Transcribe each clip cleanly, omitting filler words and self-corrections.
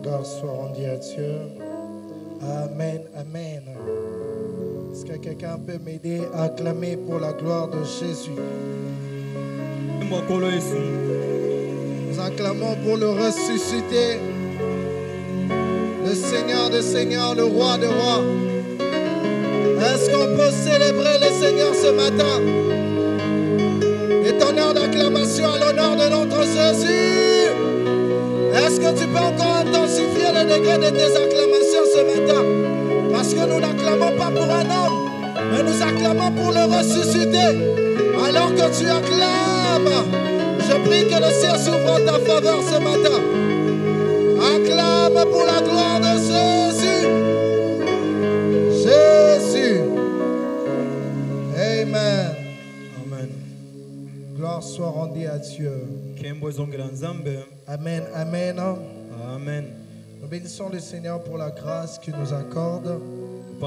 Gloire soit rendue à Dieu. Amen, amen. Est-ce que quelqu'un peut m'aider à acclamer pour la gloire de Jésus? Nous acclamons pour le ressuscité, le Seigneur des Seigneurs, le Roi des Rois. Est-ce qu'on peut célébrer le Seigneur ce matin? Et tonnerre d'acclamation à l'honneur de notre Jésus. Est-ce que tu peux encore intensifier le degré de tes acclamations ce matin? Parce que nous n'acclamons pas pour un homme, mais nous acclamons pour le ressuscité. Alors que tu acclames, je prie que le ciel s'ouvre en ta faveur ce matin. Acclame pour la gloire de Jésus. Jésus. Amen. Amen. Gloire soit rendue à Dieu. Amen, amen. Amen. Nous bénissons le Seigneur pour la grâce qu'il nous accorde. Et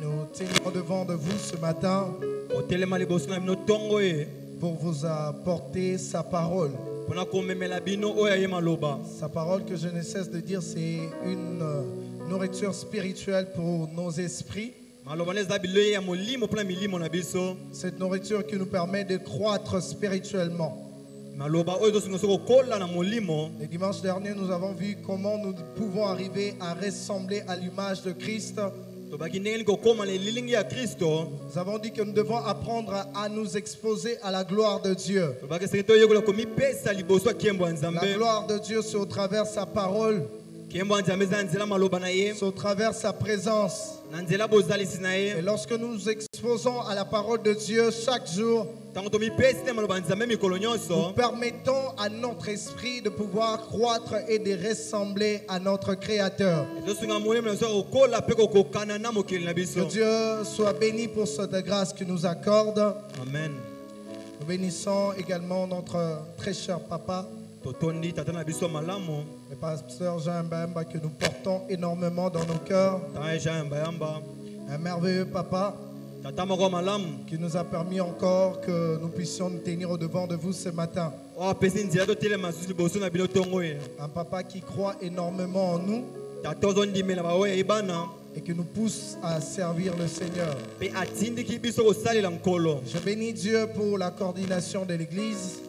nous tenons devant de vous ce matin pour vous apporter sa parole. Sa parole que je ne cesse de dire, c'est une nourriture spirituelle pour nos esprits. Cette nourriture qui nous permet de croître spirituellement. Le dimanche dernier, nous avons vu comment nous pouvons arriver à ressembler à l'image de Christ. Nous avons dit que nous devons apprendre à nous exposer à la gloire de Dieu. La gloire de Dieu, c'est au travers de sa parole. C'est au travers de sa présence. Et lorsque nous nous exposons à la parole de Dieu chaque jour, nous permettons à notre esprit de pouvoir croître et de ressembler à notre Créateur. Que Dieu soit béni pour cette grâce qu'il nous accorde. Amen. Nous bénissons également notre très cher papa, le pasteur Jean Mbamba, que nous portons énormément dans nos cœurs. Un merveilleux papa qui nous a permis encore que nous puissions nous tenir au-devant de vous ce matin. Un papa qui croit énormément en nous et qui nous pousse à servir le Seigneur. Je bénis Dieu pour la coordination de l'Église.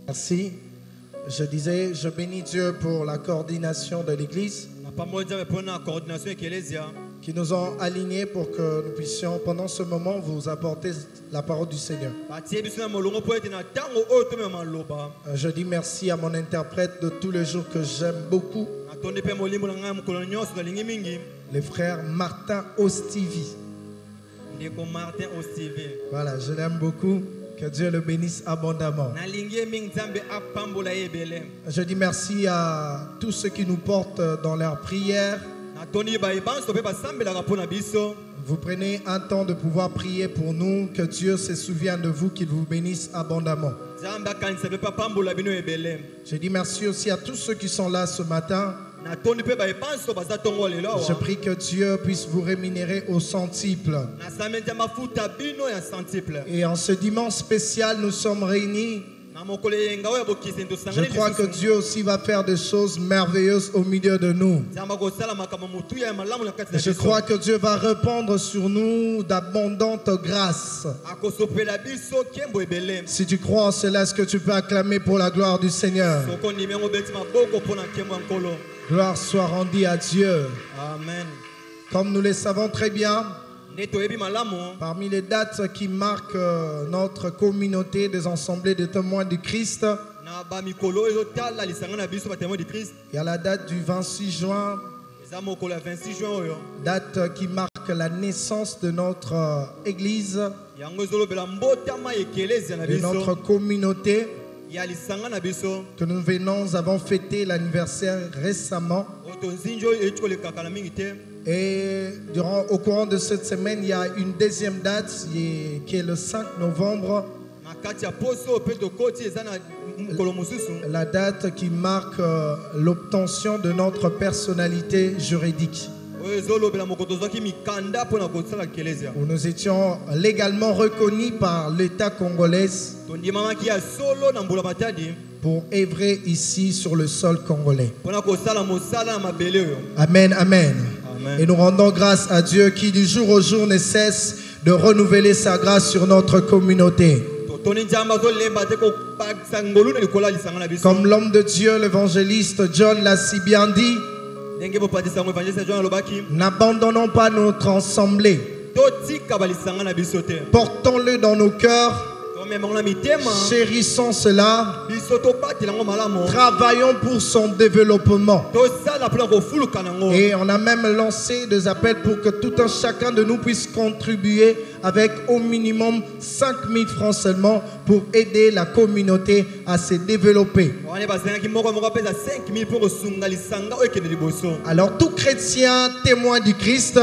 Merci. Je disais, je bénis Dieu pour la coordination de l'Église qui nous ont alignés pour que nous puissions pendant ce moment vous apporter la parole du Seigneur. Je dis merci à mon interprète de tous les jours que j'aime beaucoup, les frères Martin Ostivi. Voilà, je l'aime beaucoup. Que Dieu le bénisse abondamment. Je dis merci à tous ceux qui nous portent dans leurs prières. Vous prenez un temps de pouvoir prier pour nous. Que Dieu se souvienne de vous, qu'il vous bénisse abondamment. Je dis merci aussi à tous ceux qui sont là ce matin. Je prie que Dieu puisse vous rémunérer au centuple. Et en ce dimanche spécial, nous sommes réunis. Je crois que Dieu aussi va faire des choses merveilleuses au milieu de nous. Je crois que Dieu va répandre sur nous d'abondantes grâces. Si tu crois en cela, est-ce que tu peux acclamer pour la gloire du Seigneur? Gloire soit rendue à Dieu. Amen. Comme nous le savons très bien, parmi les dates qui marquent notre communauté des assemblées de témoins du Christ, il y a la date du 26 juin, date qui marque la naissance de notre église, de notre communauté, que nous avons fêté l'anniversaire récemment. Et au courant de cette semaine, il y a une deuxième date qui est le 5 novembre. la date qui marque l'obtention de notre personnalité juridique. Où nous étions légalement reconnus par l'État congolais pour œuvrer ici sur le sol congolais. Amen, amen. Et nous rendons grâce à Dieu qui du jour au jour ne cesse de renouveler sa grâce sur notre communauté. Comme l'homme de Dieu, l'évangéliste John l'a si bien dit, n'abandonnons pas notre assemblée. Portons-le dans nos cœurs. Chérissons cela. Travaillons pour son développement. Et on a même lancé des appels pour que tout un chacun de nous puisse contribuer avec au minimum 5 000 francs seulement pour aider la communauté à se développer. Alors tout chrétien témoin du Christ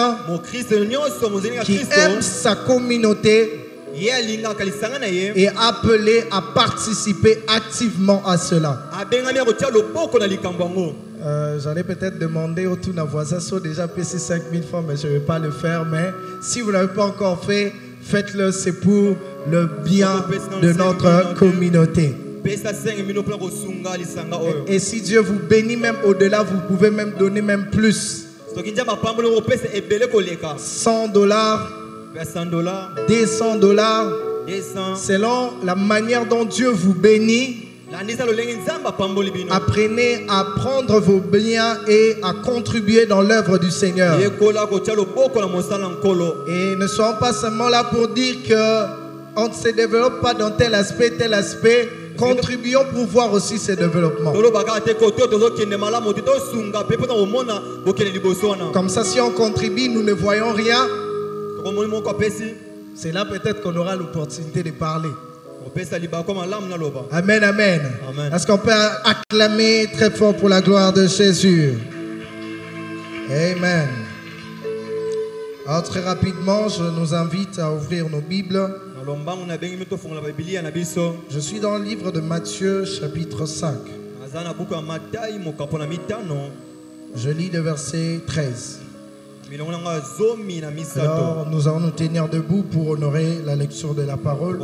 qui aime sa communauté est appelé à participer activement à cela. J'allais peut-être demander autour d'un voisin si déjà payé 5 000 francs, mais je ne vais pas le faire. Mais si vous ne l'avez pas encore fait, faites-le, c'est pour le bien de notre communauté. Et si Dieu vous bénit même au-delà, vous pouvez même donner même plus. 100 dollars. $200, selon la manière dont Dieu vous bénit. Apprenez à prendre vos biens et à contribuer dans l'œuvre du Seigneur. Et ne soyons pas seulement là pour dire qu'on ne se développe pas dans tel aspect. Contribuons pour voir aussi ces développements. Comme ça, si on contribue, nous ne voyons rien. C'est là peut-être qu'on aura l'opportunité de parler. Amen, amen. Est-ce qu'on peut acclamer très fort pour la gloire de Jésus? Amen. Alors très rapidement, je nous invite à ouvrir nos Bibles. Je suis dans le livre de Matthieu, chapitre 5. Je lis le verset 13. Alors, nous allons nous tenir debout pour honorer la lecture de la parole.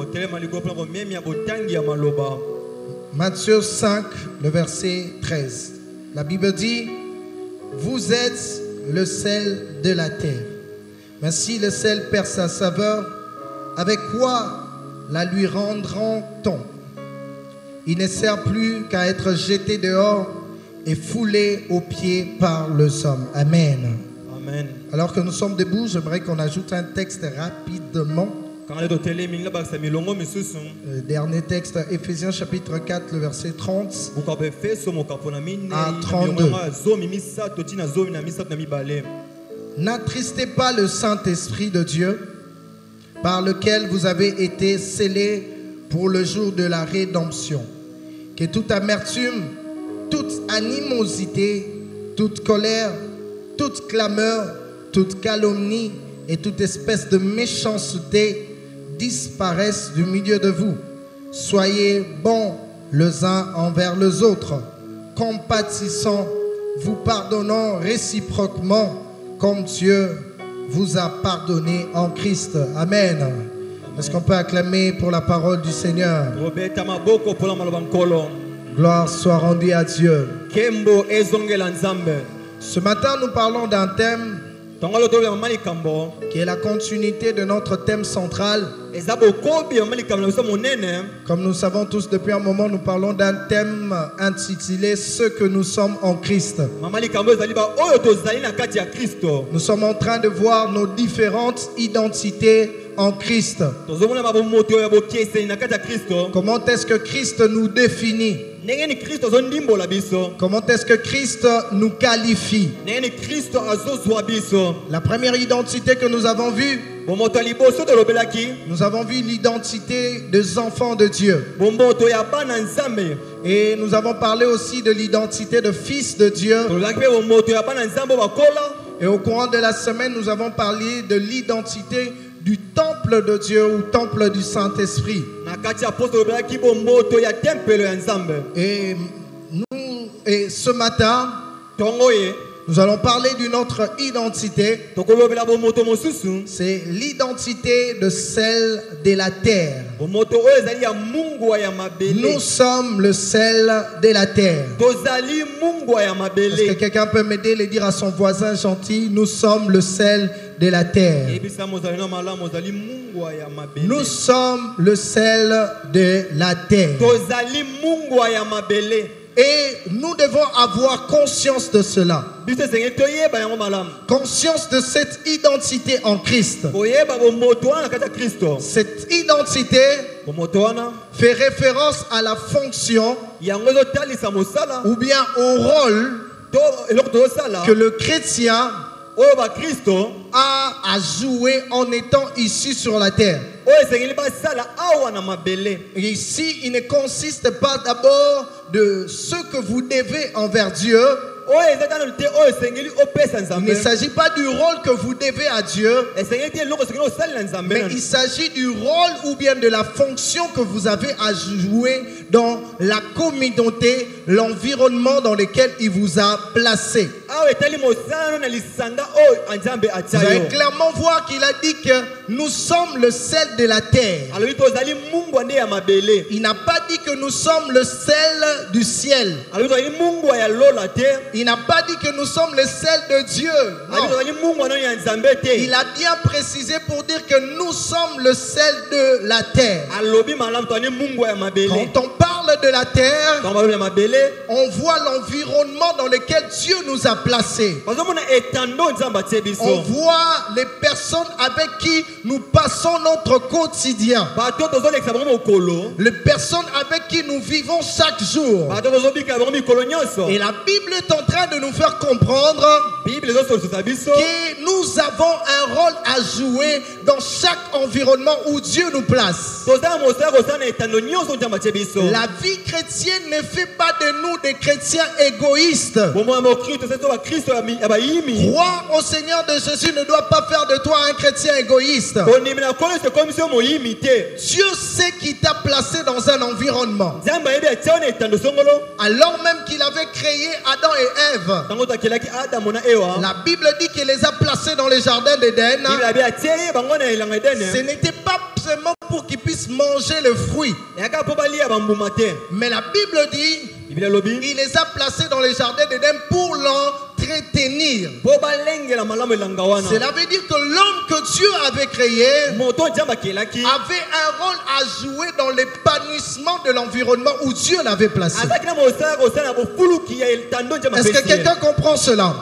Matthieu 5, le verset 13. La Bible dit: vous êtes le sel de la terre. Mais si le sel perd sa saveur, avec quoi la lui rendra-t-on? Il ne sert plus qu'à être jeté dehors et foulé aux pieds par les hommes. Amen. Amen. Alors que nous sommes debout, j'aimerais qu'on ajoute un texte rapidement. Dernier texte, Éphésiens chapitre 4, le verset 30 à 32. N'attristez pas le Saint-Esprit de Dieu, par lequel vous avez été scellés pour le jour de la rédemption. Que toute amertume, toute animosité, toute colère, toute clameur, toute calomnie et toute espèce de méchanceté disparaissent du milieu de vous. Soyez bons les uns envers les autres, compatissants, vous pardonnant réciproquement comme Dieu vous a pardonné en Christ. Amen. Est-ce qu'on peut acclamer pour la parole du Seigneur? Gloire soit rendue à Dieu. Ce matin, nous parlons d'un thème qui est la continuité de notre thème central. Comme nous savons tous, depuis un moment, nous parlons d'un thème intitulé « Ce que nous sommes en Christ ». Nous sommes en train de voir nos différentes identités en Christ. Comment est-ce que Christ nous définit? Comment est-ce que Christ nous qualifie? La première identité que nous avons vue, nous avons vu l'identité des enfants de Dieu. Et nous avons parlé aussi de l'identité de fils de Dieu. Et au courant de la semaine, nous avons parlé de l'identité du temple de Dieu ou temple du Saint-Esprit. Et ce matin, nous allons parler d'une autre identité. C'est l'identité de celle de la terre. Nous sommes le sel de la terre. Est-ce que quelqu'un peut m'aider et dire à son voisin gentil, nous sommes le sel de la terre. Nous sommes le sel de la terre. Et nous devons avoir conscience de cela. Conscience de cette identité en Christ. Cette identité fait référence à la fonction ou bien au rôle que le chrétien a à jouer en étant ici sur la terre. Et ici, il ne consiste pas d'abord de ce que vous devez envers Dieu. Il ne s'agit pas du rôle que vous devez à Dieu, mais il s'agit du rôle ou bien de la fonction que vous avez à jouer dans la communauté, l'environnement dans lequel il vous a placé. Vous allez clairement voir qu'il a dit que nous sommes le sel de la terre. Il n'a pas dit que nous sommes le sel du ciel. Il n'a pas dit que nous sommes le sel de Dieu. Non. Il a bien précisé pour dire que nous sommes le sel de la terre. Quand on parle de la terre, on voit l'environnement dans lequel Dieu nous a placés. On voit les personnes avec qui nous passons notre quotidien. Les personnes avec qui nous vivons chaque jour. Et la Bible est en train de nous faire comprendre que nous avons un rôle à jouer dans chaque environnement où Dieu nous place. La vie chrétienne ne fait pas de nous des chrétiens égoïstes. Croire au Seigneur de Jésus ne doit pas faire de toi un chrétien égoïste. Dieu sait qu'il t'a placé dans un environnement. Alors même qu'il avait créé Adam et Ève, la Bible dit qu'il les a placés dans les jardins d'Éden. Ce n'était pas seulement pour qu'ils puissent manger le fruit, mais la Bible dit il les a placés dans les jardins d'Éden pour l'entretenir. Cela veut dire que l'homme que Dieu avait créé avait un rôle à jouer dans l'épanouissement de l'environnement où Dieu l'avait placé. Est-ce que quelqu'un comprend cela?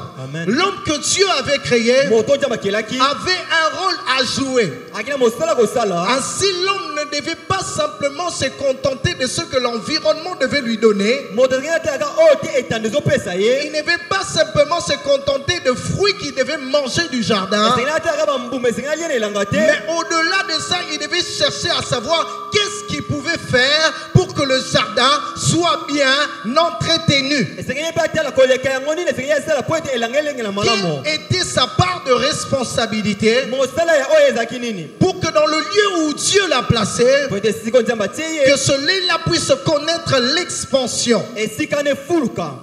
L'homme que Dieu avait créé avait un rôle à jouer. Ainsi, l'homme ne devait pas simplement se contenter de ce que l'environnement devait lui donner. Il ne devait pas simplement se contenter de fruits qu'il devait manger du jardin. Mais au-delà de ça, il devait chercher à savoir qu'est-ce qu'il pouvait faire pour que le jardin soit bien entretenu. Quelle était sa part de responsabilité pour que dans le lieu où Dieu l'a placé, que celui-là puisse connaître l'expansion.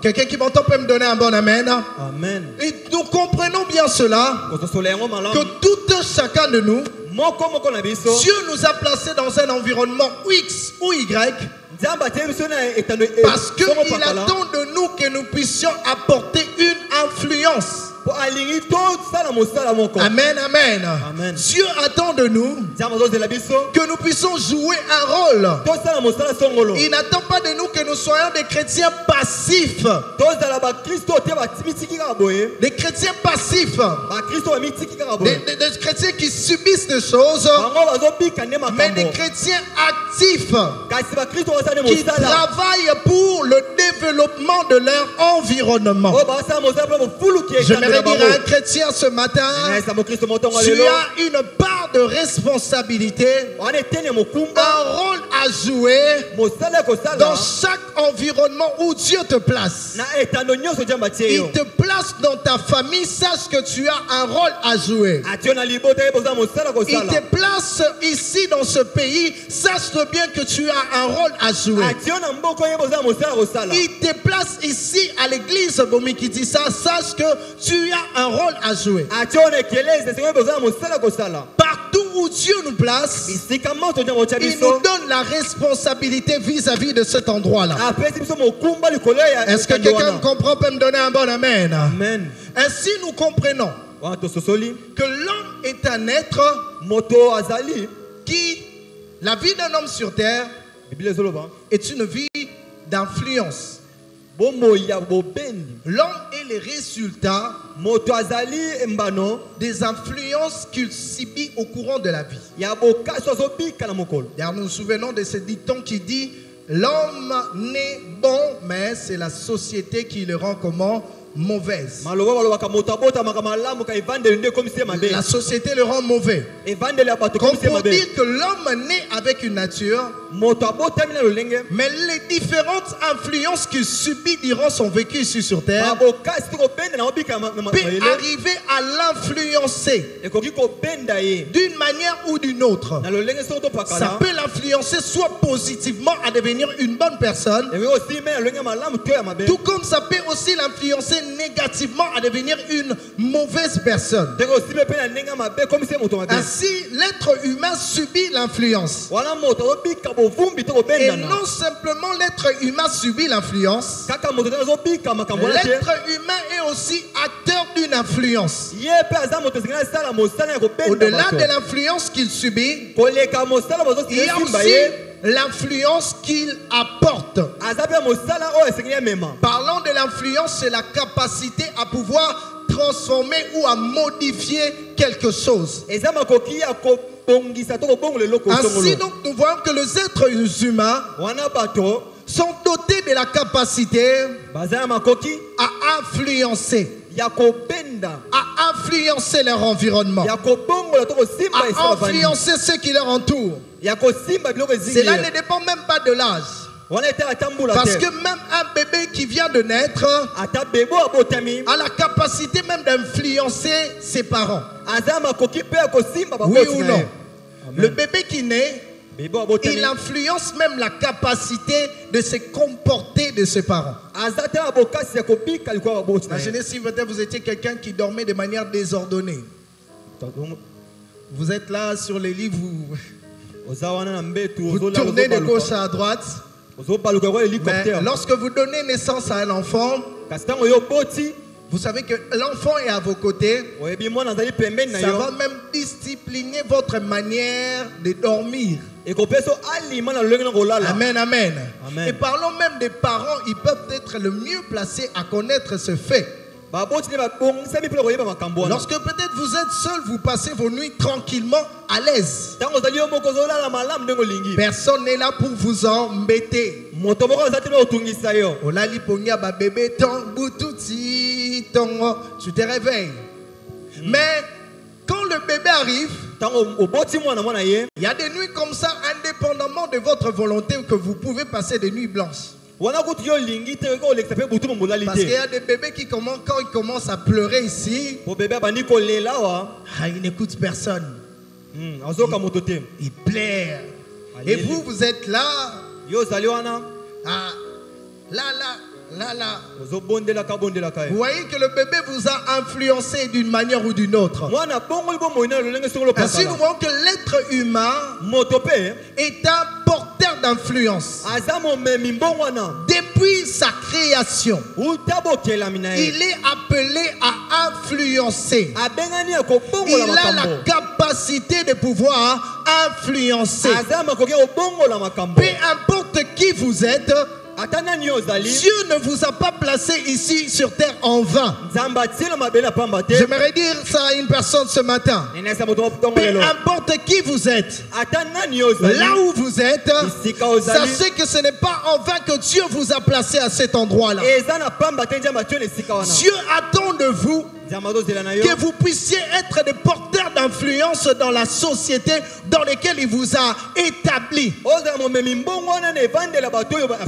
Quelqu'un qui m'entend peut me donner un bon amen. Amen. Et nous comprenons bien cela, que tout un chacun de nous, Dieu nous a placés dans un environnement X ou Y, parce qu'il attend de nous que nous puissions apporter une influence. Amen, amen, amen. Dieu attend de nous que nous puissions jouer un rôle. Il n'attend pas de nous que nous soyons des chrétiens passifs. Des chrétiens passifs. Des chrétiens qui subissent des choses. Mais des chrétiens actifs qui travaillent pour le développement de leur environnement. J'aimerais dire à un chrétien ce matin, tu as une part part de responsabilité, un rôle à jouer dans chaque environnement où Dieu te place. Il te place dans ta famille, sache que tu as un rôle à jouer. Il te place ici dans ce pays, sache bien que tu as un rôle à jouer. Il te place ici à l'église Bomikitisa, sache que tu as un rôle à jouer. Partout où Dieu nous place, il nous donne la responsabilité vis-à-vis de cet endroit-là. Est-ce que quelqu'un comprend, peut me donner un bon amen? Amen. Ainsi nous comprenons que l'homme est un être qui, la vie d'un homme sur terre est une vie d'influence. L'homme est le résultat des influences qu'il subit au courant de la vie. Nous nous souvenons de ce dicton qui dit: l'homme naît bon, mais c'est la société qui le rend comment? Mauvaise. La société le rend mauvais. Comme pour dire que l'homme naît avec une nature, mais les différentes influences qu'il subit durant son vécu ici sur terre peut arriver à l'influencer d'une manière ou d'une autre. Ça peut l'influencer soit positivement à devenir une bonne personne, tout comme ça peut aussi l'influencer négativement à devenir une mauvaise personne. Ainsi, l'être humain subit l'influence. Et non simplement l'être humain subit l'influence, l'être humain est aussi acteur d'une influence. Au-delà de l'influence qu'il subit, il y a aussi l'influence qu'il apporte. Parlant de l'influence, c'est la capacité à pouvoir transformer ou à modifier quelque chose. Ainsi donc nous voyons que les êtres humains sont dotés de la capacité à influencer leur environnement, à influencer ceux qui leur entourent. Cela ne dépend même pas de l'âge. Parce que même un bébé qui vient de naître a la capacité même d'influencer ses parents. Oui ou non? Le bébé qui naît, il influence même la capacité de se comporter de ses parents. Imaginez si peut-être vous étiez quelqu'un qui dormait de manière désordonnée. Vous êtes là sur les lits, vous tournez de gauche à droite. Mais lorsque vous donnez naissance à un enfant, vous savez que l'enfant est à vos côtés. Ça va même discipliner votre manière de dormir. Amen, amen. Et parlons même des parents, ils peuvent être le mieux placés à connaître ce fait. Lorsque peut-être vous êtes seul, vous passez vos nuits tranquillement à l'aise. Personne n'est là pour vous embêter. Tu te réveilles. Mais quand le bébé arrive, il y a des nuits comme ça, indépendamment de votre volonté, que vous pouvez passer des nuits blanches. Parce qu'il y a des bébés qui commencent, quand ils commencent à pleurer ici, ils n'écoutent personne. Ils pleurent. Et vous êtes là. Là. Vous voyez que le bébé vous a influencé d'une manière ou d'une autre. Ainsi, nous voyons que l'être humain est un porteur d'influence. Depuis sa création, il est appelé à influencer. Il a la capacité de pouvoir influencer. Peu importe qui vous êtes, Dieu ne vous a pas placé ici sur terre en vain. J'aimerais dire ça à une personne ce matin. Peu importe qui vous êtes, là où vous êtes, sachez que ce n'est pas en vain que Dieu vous a placé à cet endroit-là. Dieu attend de vous que vous puissiez être des porteurs d'influence dans la société dans laquelle il vous a établi.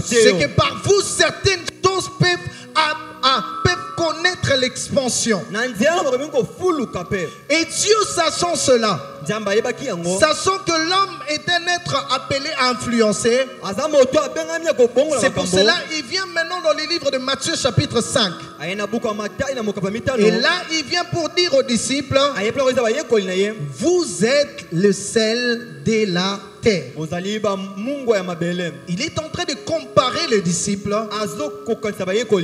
C'est que par vous, certaines choses peuvent connaître l'expansion. Et Dieu, sachant cela, sachant que l'homme est un être appelé à influencer, c'est pour cela qu'il vient maintenant dans les livres de Matthieu chapitre 5. Et là, il vient pour dire aux disciples, vous êtes le sel de la terre. Il est en train de comparer les disciples,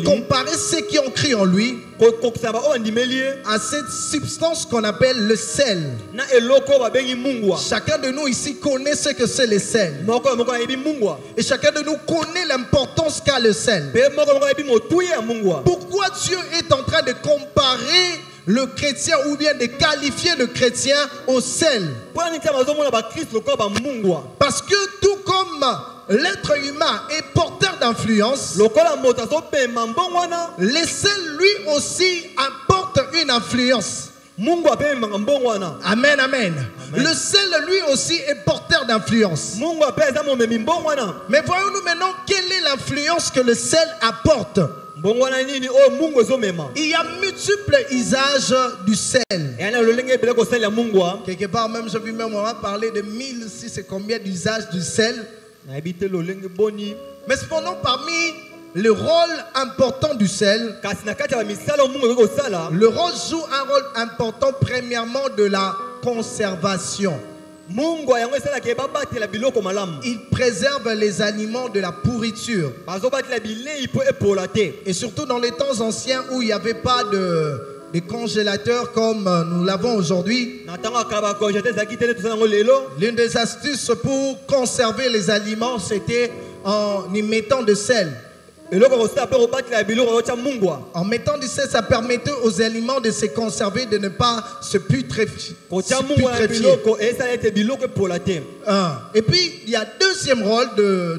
comparer ceux qui ont cru en lui à cette substance qu'on appelle le sel. Chacun de nous ici connaît ce que c'est le sel. Et chacun de nous connaît l'importance qu'a le sel. Pourquoi Dieu est en train de comparer le chrétien ou bien de qualifier le chrétien au sel? Parce que tout comme l'être humain est porteur d'influence, le sel lui aussi apporte une influence. Amen, amen. Le sel lui aussi est porteur d'influence. Mais voyons-nous maintenant quelle est l'influence que le sel apporte. Il y a multiples usages du sel. Quelque part même, je vais même parler de 1006 et combien d'usages du sel. Mais cependant, parmi le rôle important du sel, le rôle joue un rôle important premièrement de la conservation. Il préserve les aliments de la pourriture. Et surtout dans les temps anciens où il n'y avait pas de congélateurs comme nous l'avons aujourd'hui. L'une des astuces pour conserver les aliments, c'était en y mettant de sel. En mettant du sel, ça permettait aux aliments de se conserver, de ne pas se putréfier. Et puis, il y a deuxième rôle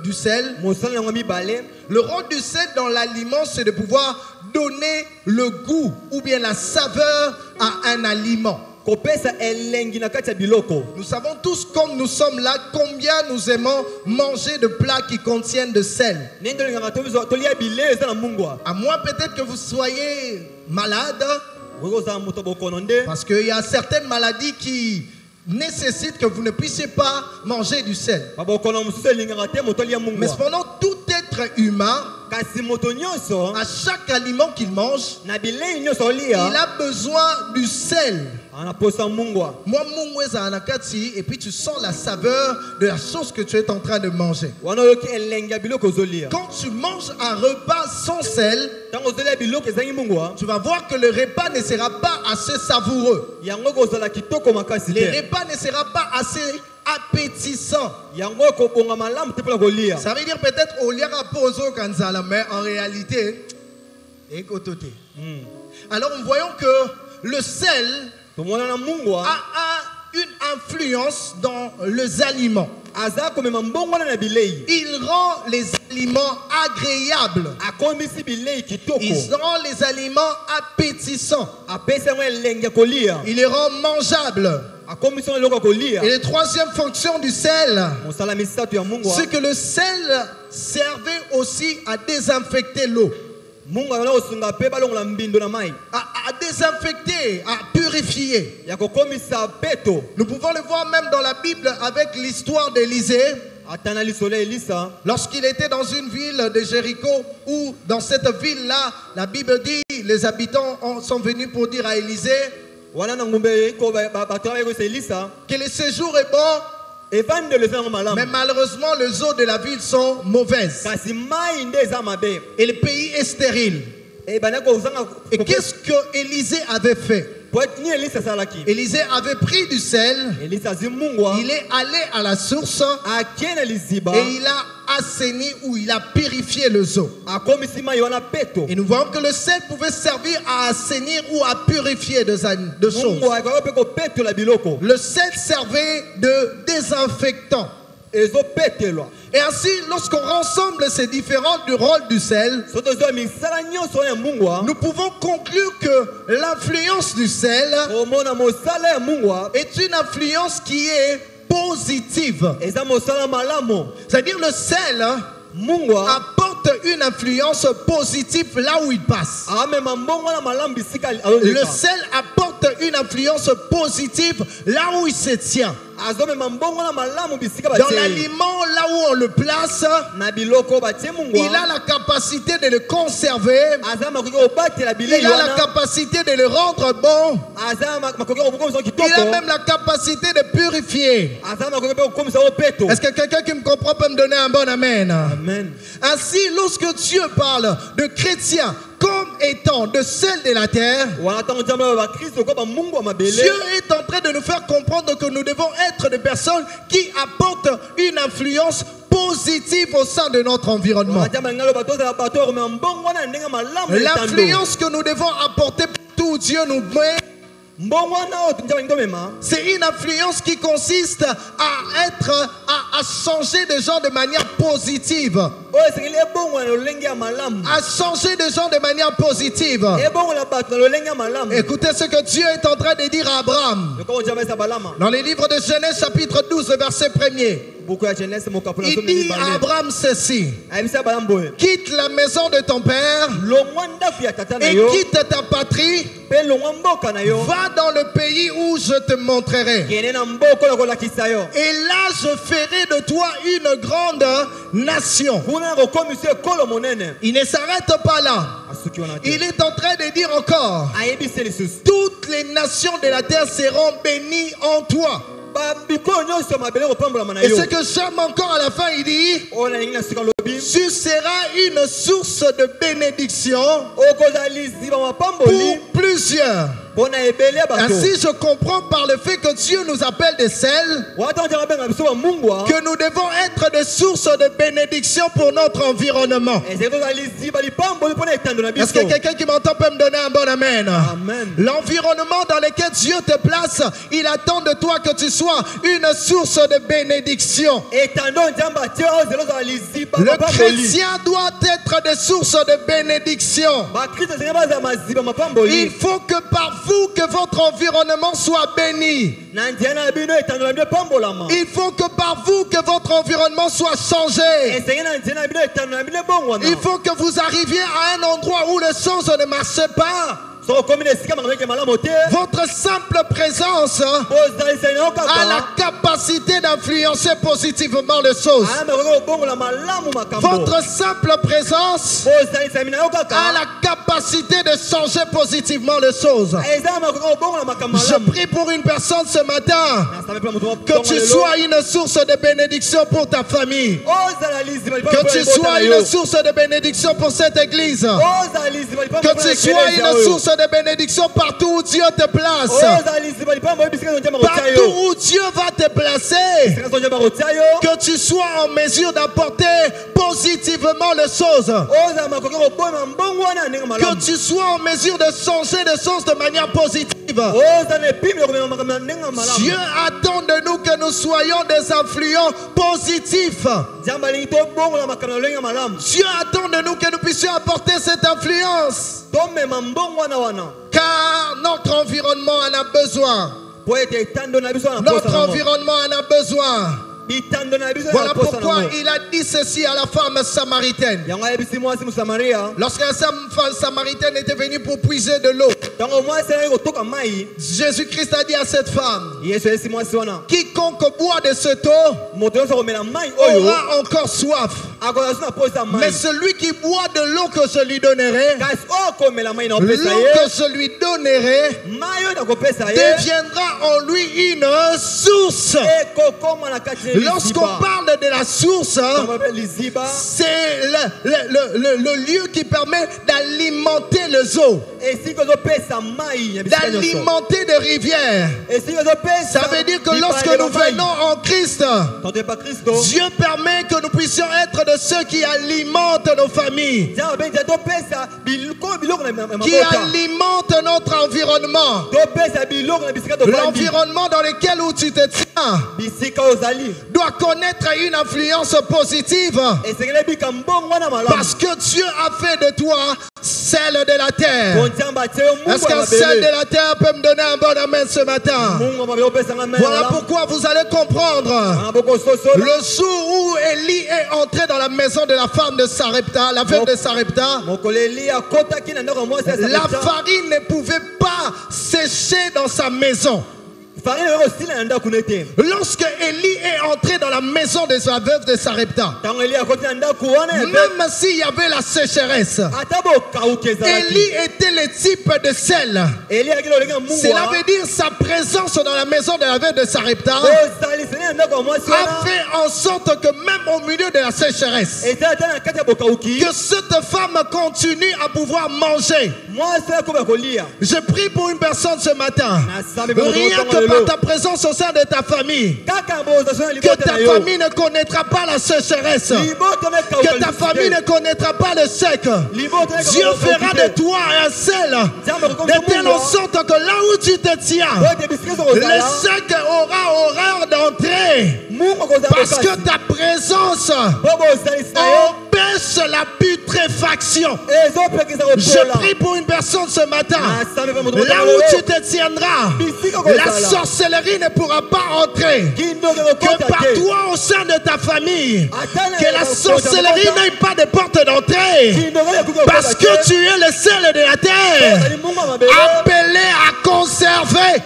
du sel. Le rôle du sel dans l'aliment, c'est de pouvoir donner le goût ou bien la saveur à un aliment. Nous savons tous, comme nous sommes là, combien nous aimons manger de plats qui contiennent de sel. À moins peut-être que vous soyez malade, parce qu'il y a certaines maladies qui nécessitent que vous ne puissiez pas manger du sel. Mais cependant, tout être humain, à chaque aliment qu'il mange, il a besoin du sel. Et puis tu sens la saveur de la chose que tu es en train de manger. Quand tu manges un repas sans sel, tu vas voir que le repas ne sera pas assez savoureux. Le repas ne sera pas assez appétissant. Ça veut dire peut-être au lieu de poser kanzala, mais en réalité, alors nous voyons que le sel a une influence dans les aliments. Il rend les aliments agréables. Il rend les aliments appétissants. Il les rend mangeables. Et la troisième fonction du sel, c'est que le sel servait aussi à désinfecter l'eau. À désinfecter, à purifier. Nous pouvons le voir même dans la Bible avec l'histoire d'Élisée. Lorsqu'il était dans une ville de Jéricho, où dans cette ville-là, la Bible dit, les habitants sont venus pour dire à Élisée que le séjour est bon, mais malheureusement les eaux de la ville sont mauvaises et le pays est stérile. Et qu'est-ce que Élisée avait fait? Élisée avait pris du sel, il est allé à la source et il a assaini ou il a purifié les eaux. Et nous voyons que le sel pouvait servir à assainir ou à purifier de choses. Le sel servait de désinfectant. Et Et ainsi, lorsqu'on rassemble ces différents du rôle du sel, nous pouvons conclure que l'influence du sel est une influence qui est positive. C'est-à-dire le sel apporte une influence positive là où il passe. Le sel apporte une influence positive là où il se tient. Dans l'aliment, là où on le place, il a la capacité de le conserver. Il a la capacité de le rendre bon. Il a même la capacité de purifier. Est-ce que quelqu'un qui me comprend peut me donner un bon amen? Amen. Ainsi, lorsque Dieu parle de chrétiens comme étant de sel de la terre, Dieu est en train de nous faire comprendre que nous devons être des personnes qui apportent une influence positive au sein de notre environnement. L'influence que nous devons apporter partout où Dieu nous met, c'est une influence qui consiste à changer de gens de manière positive. À changer de gens de manière positive. Écoutez ce que Dieu est en train de dire à Abraham. Dans les livres de Genèse chapitre 12, verset 1er. Il dit à Abraham ceci: quitte la maison de ton père et quitte ta patrie, va dans le pays où je te montrerai. Et là je ferai de toi une grande nation. Il ne s'arrête pas là. Il est en train de dire encore: toutes les nations de la terre seront bénies en toi. Et ce que j'aime encore à la fin, il dit: tu seras une source de bénédiction pour plusieurs. Ainsi, je comprends par le fait que Dieu nous appelle des sels que nous devons être des sources de bénédiction pour notre environnement. Est-ce que quelqu'un qui m'entend peut me donner un bon amen? Amen. L'environnement dans lequel Dieu te place, il attend de toi que tu sois une source de bénédiction. Le chrétien doit être des sources de bénédiction. Il faut que par vous, que votre environnement soit béni. Il faut que par vous, que votre environnement soit changé. Il faut que vous arriviez à un endroit où les choses ne marchaient pas. Votre simple présence a la capacité d'influencer positivement les choses. Votre simple présence a la capacité de changer positivement les choses. Je prie pour une personne ce matin, que tu sois une source de bénédiction pour ta famille, que tu sois une source de bénédiction pour cette église, que tu sois une source de bénédiction partout où Dieu te place. Partout où Dieu va te placer, que tu sois en mesure d'apporter positivement les choses, que tu sois en mesure de changer les choses de manière positive. Dieu attend de nous que nous soyons des influents positifs. Dieu attend de nous que nous puissions apporter cette influence, car notre environnement en a besoin. Notre environnement en a besoin. Voilà pourquoi il a dit ceci à la femme samaritaine. Lorsque la femme samaritaine était venue pour puiser de l'eau, Jésus-Christ a dit à cette femme: quiconque boit de cette eau aura encore soif. Mais celui qui boit de l'eau que je lui donnerai, l'eau que je lui donnerai deviendra en lui une source. Lorsqu'on parle de la source, c'est le lieu qui permet d'alimenter les des eaux, d'alimenter des rivières. Ça veut dire que lorsque nous venons en Christ, Dieu permet que nous puissions être de ceux qui alimentent nos familles, qui alimentent notre environnement, l'environnement dans lequel où tu te tiens doit connaître une influence positive, parce que Dieu a fait de toi sel de la terre. Est-ce qu'un sel de la terre peut me donner un bon amen ce matin? Voilà pourquoi vous allez comprendre. Le jour où Élie est entré dans la maison de la femme de Sarepta, la veuve de Sarepta, la farine ne pouvait pas sécher dans sa maison. Lorsque Élie est entré dans la maison de sa veuve de Sarepta, même s'il y avait la sécheresse, Élie était le type de sel. Cela veut dire sa présence dans la maison de la veuve de Sarepta a fait en sorte que même au milieu de la sécheresse, que cette femme continue à pouvoir manger. Je prie pour une personne ce matin. Rien que par ta présence au sein de ta famille, que ta famille ne connaîtra pas la sécheresse, que ta famille ne connaîtra pas le sec. Dieu fera de toi un sel, de telle sorte que là où tu te tiens, le sec aura horreur d'entrer, parce que ta présence empêche la putréfaction. Je prie pour une personne ce matin, là où tu te tiendras, la sorcellerie ne pourra pas entrer. Que par toi au sein de ta famille, que la sorcellerie n'ait pas de porte d'entrée, parce que tu es le sel de la terre, appelé à conserver.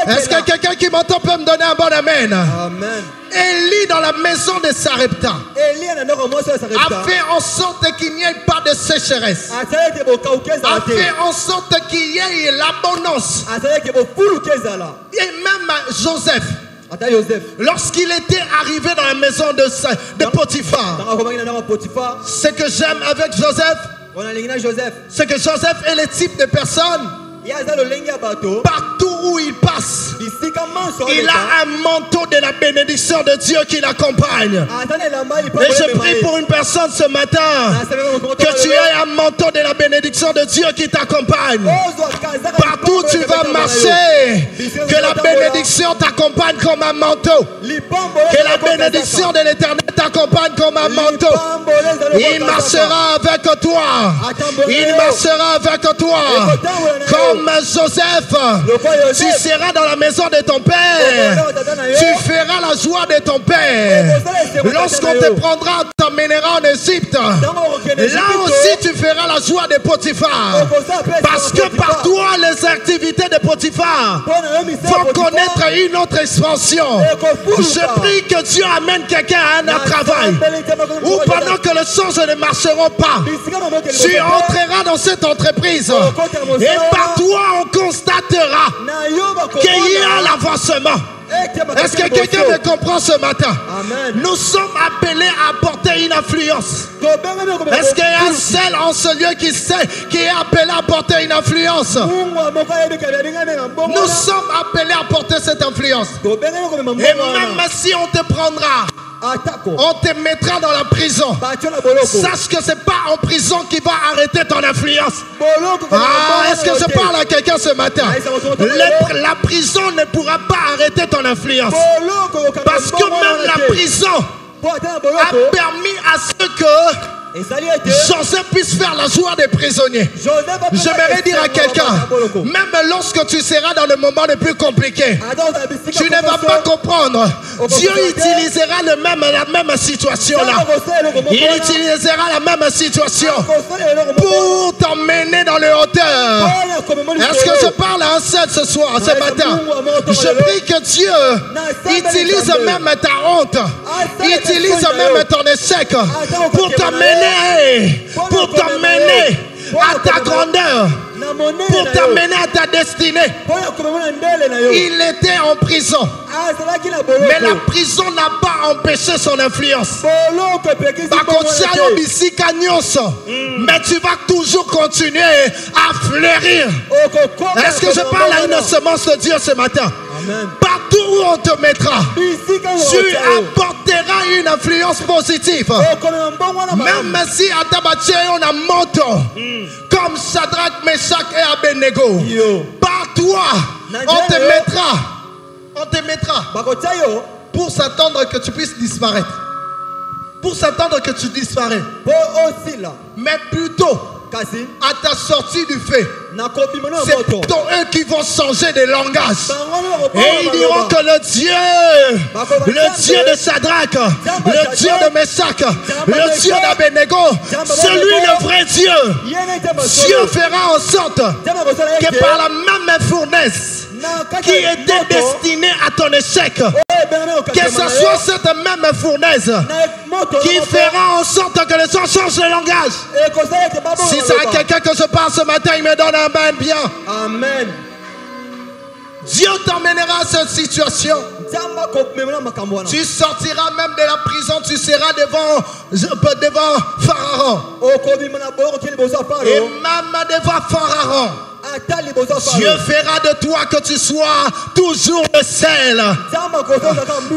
Est-ce que quelqu'un qui m'entend peut me donner un bon amen? Amen. Élie dans la maison de Sarepta a fait en sorte qu'il n'y ait pas de sécheresse, a fait en sorte qu'il y ait l'abondance. Et même Joseph, lorsqu'il était arrivé dans la maison de Potiphar, ce que j'aime avec Joseph, c'est que Joseph est le type de personne, partout où il passe, il a un manteau de la bénédiction de Dieu qui l'accompagne. Et je prie pour une personne ce matin, que tu aies un manteau de la bénédiction de Dieu qui t'accompagne. Partout où tu vas marcher, que la bénédiction t'accompagne comme un manteau. Que la bénédiction de l'Éternel t'accompagne comme un manteau. Il marchera avec toi. Il marchera avec toi. Comme Joseph, tu seras dans la maison de ton père. Tu feras la joie de ton père. Lorsqu'on te prendra, on t'emmènera en Égypte. Là aussi tu feras la joie de Potiphar. Parce que par toi les activités de Potiphar vont connaître une autre expansion. Je prie que Dieu amène quelqu'un à un travail où pendant que les choses ne marcheront pas, tu entreras dans cette entreprise. Et par toi on constatera qu'il y a l'avancement. Est-ce que quelqu'un me comprend ce matin? Amen. Nous sommes appelés à apporter une influence. Est-ce qu'il y a un seul en ce lieu qui est appelé à apporter une influence? Nous sommes appelés à apporter cette influence. Et même si on te prendra, on te mettra dans la prison, sache que c'est pas en prison qui va arrêter ton influence. Est-ce que je parle à quelqu'un ce matin? La prison ne pourra pas arrêter ton influence, parce que même la prison a permis à ce que Joseph puisse faire la joie des prisonniers. J'aimerais dire à quelqu'un, même lorsque tu seras dans le moment le plus compliqué, tu ne vas pas comprendre. Dieu utilisera la même situation là. Il utilisera la même situation pour t'emmener dans le hauteur. Est-ce que je parle à un seul ce soir, ce matin? Je prie que Dieu utilise même ta honte, utilise même ton échec pour t'emmener à ta grandeur, pour t'amener à ta destinée. Il était en prison, mais la prison n'a pas empêché son influence. Mais tu vas toujours continuer à fleurir. Est-ce que je parle à une semence de Dieu ce matin? Amen. Partout où on te mettra, tu apporteras une influence positive. Même si à Tabaché on a monté comme Shadrach, Meshach et Abednego, par toi on te mettra. On te mettra pour s'attendre que tu puisses disparaître. Pour s'attendre que tu disparais. Mais plutôt à ta sortie du feu, c'est plutôt eux qui vont changer de langage. Et ils diront que le Dieu de Shadrach, le Dieu de Meshach, le Dieu d'Abednego, c'est lui le vrai Dieu. Dieu fera en sorte que par la même fournaise qui était destinée à ton échec, que ce soit cette même fournaise qui fera en sorte que les gens changent de langage. Si c'est à quelqu'un que je parle ce matin, il me donne un bain bien. Amen. Dieu t'emmènera à cette situation. Tu sortiras même de la prison, tu seras devant Pharaon. Et même devant Pharaon, Dieu fera de toi que tu sois toujours le sel.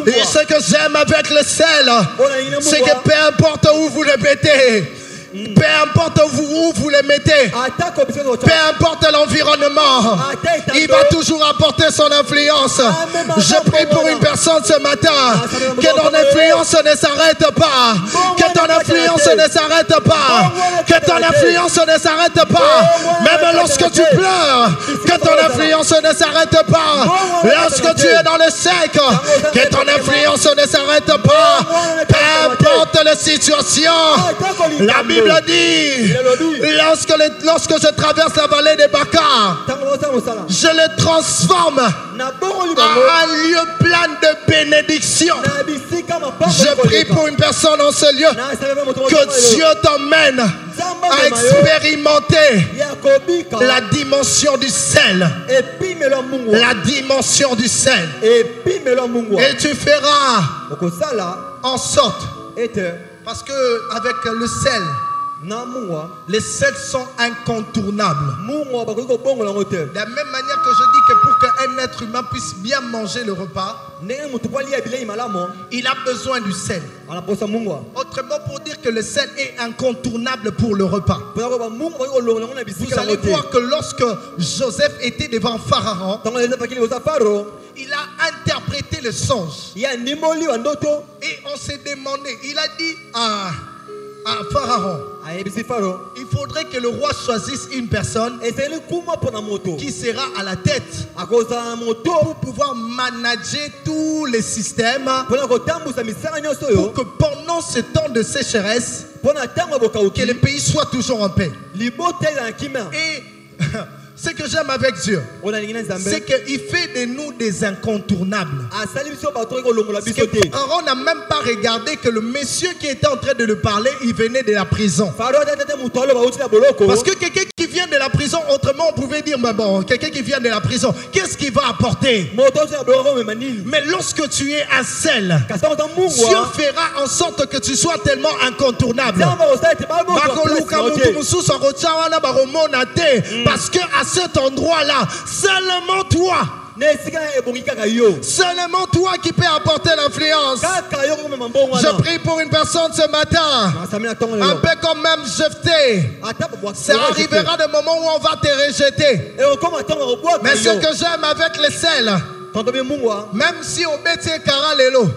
Et ce que j'aime avec le sel, c'est que peu importe où vous le mettez, peu importe où vous le mettez, peu importe l'environnement, il va toujours apporter son influence. Je prie pour une personne ce matin, que ton influence ne s'arrête pas, que ton influence ne s'arrête pas, que ton influence ne s'arrête pas. Même lorsque tu pleures, que ton influence ne s'arrête pas. Lorsque tu es dans le sec, que ton influence ne s'arrête pas. Peu importe la situation, la Bible dit, lorsque je traverse la vallée des Baca, je le transforme en un lieu plein de bénédiction. Je prie pour une personne en ce lieu, que Dieu t'emmène à expérimenter la dimension du sel. La dimension du sel. Et tu feras en sorte, parce que avec le sel, les sels sont incontournables. De la même manière que je dis que pour qu'un être humain puisse bien manger le repas, il a besoin du sel. Autrement, pour dire que le sel est incontournable pour le repas. Vous allez voir que lorsque Joseph était devant Pharaon, il a interprété le songe. Et on s'est demandé, il a dit à Pharaon, il faudrait que le roi choisisse une personne qui sera à la tête pour pouvoir manager tous les systèmes, pour que pendant ce temps de sécheresse, que le pays soit toujours en paix. Et ce que j'aime avec Dieu, c'est qu'il fait de nous des incontournables. Pharaon n'a même pas regardé que le monsieur qui était en train de le parler, il venait de la prison. Parce que quelqu'un qui vient de la prison, autrement on pouvait dire, mais bon, quelqu'un qui vient de la prison, qu'est-ce qu'il va apporter? Mais lorsque tu es un sel, Dieu fera en sorte que tu sois tellement incontournable. Parce que à cet endroit-là, seulement toi, qui peux apporter l'influence. Je prie pour une personne ce matin, un peu comme même Jephthé. Ça arrivera des moments où on va te rejeter. Mais ce que j'aime avec les sels, même si on met kara lelo,